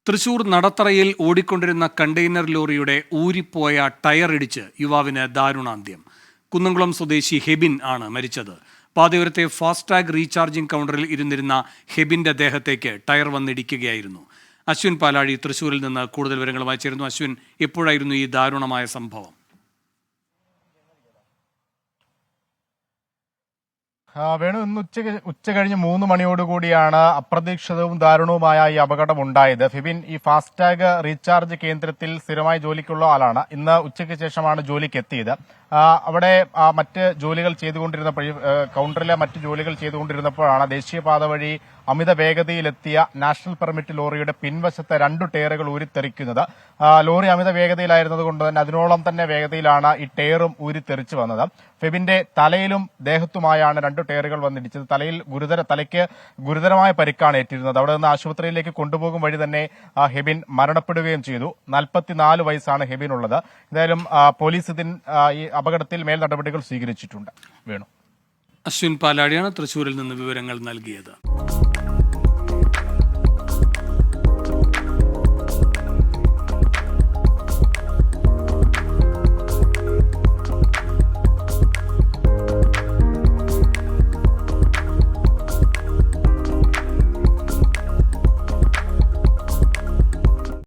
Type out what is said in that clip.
തൃശൂർ നടത്തറയിൽ ഓടിക്കൊണ്ടിരുന്ന കണ്ടെയ്നർ ലോറിയുടെ ഊരിപ്പോയ ടയർ ഇടിച്ച് യുവാവിന് ദാരുണാന്ത്യം. കുന്നംകുളം സ്വദേശി ഹെബിൻ ആണ് മരിച്ചത്. പാതയോരത്തെ ഫാസ്ടാഗ് റീചാർജിംഗ് കൗണ്ടറിൽ ഇരുന്നിരുന്ന ഹെബിന്റെ ദേഹത്തേക്ക് ടയർ വന്നിടിക്കുകയായിരുന്നു. അശ്വിൻ പാലാഴി തൃശൂരിൽ നിന്ന് കൂടുതൽ വിവരങ്ങളുമായി ചേരുന്നു. അശ്വിൻ, എപ്പോഴായിരുന്നു ഈ ദാരുണമായ സംഭവം? വേണു, ഇന്ന് ഉച്ച കഴിഞ്ഞ് 3 മണിയോടുകൂടിയാണ് അപ്രതീക്ഷിതവും ദാരുണവുമായ ഈ അപകടം ഉണ്ടായത്. ഫിബിൻ ഈ ഫാസ്ടാഗ് റീചാർജ് കേന്ദ്രത്തിൽ സ്ഥിരമായി ജോലിക്കുള്ള ആളാണ്. ഇന്ന് ഉച്ചയ്ക്ക് ശേഷമാണ് ജോലിക്ക് എത്തിയത്. അവിടെ മറ്റ് ജോലികൾ ചെയ്തുകൊണ്ടിരുന്നപ്പോൾ, കൗണ്ടറിലെ മറ്റ് ജോലികൾ ചെയ്തുകൊണ്ടിരുന്നപ്പോഴാണ് ദേശീയപാത വഴി അമിത വേഗതയിലെത്തിയ നാഷണൽ പെർമിറ്റ് ലോറിയുടെ പിൻവശത്തെ 2 ടയറുകൾ ഊരിത്തെറിക്കുന്നത്. ലോറി അമിത വേഗതയിലായിരുന്നതുകൊണ്ട് തന്നെ അതിനോളം തന്നെ വേഗതയിലാണ് ഈ ടയറും ഊരിത്തെറിച്ചു വന്നത്. ഫെബിന്റെ തലയിലും ദേഹത്തുമായാണ് 2 ടയറുകൾ വന്നിടിച്ചത്. തലയ്ക്ക് ഗുരുതരമായ പരിക്കാണ് ഏറ്റിരുന്നത്. അവിടെ നിന്ന് ആശുപത്രിയിലേക്ക് കൊണ്ടുപോകും വഴി തന്നെ ഹെബിൻ മരണപ്പെടുകയും ചെയ്തു. 44 വയസ്സാണ് ഹെബിനുള്ളത്. എന്തായാലും പോലീസ് ഈ അപകടത്തിൽ മേൽ നടപടികൾ സ്വീകരിച്ചിട്ടുണ്ട്. വേണു. അശ്വിൻ പാലാടിയാണ് തൃശൂരിൽ നിന്ന് വിവരങ്ങൾ നൽകിയത്.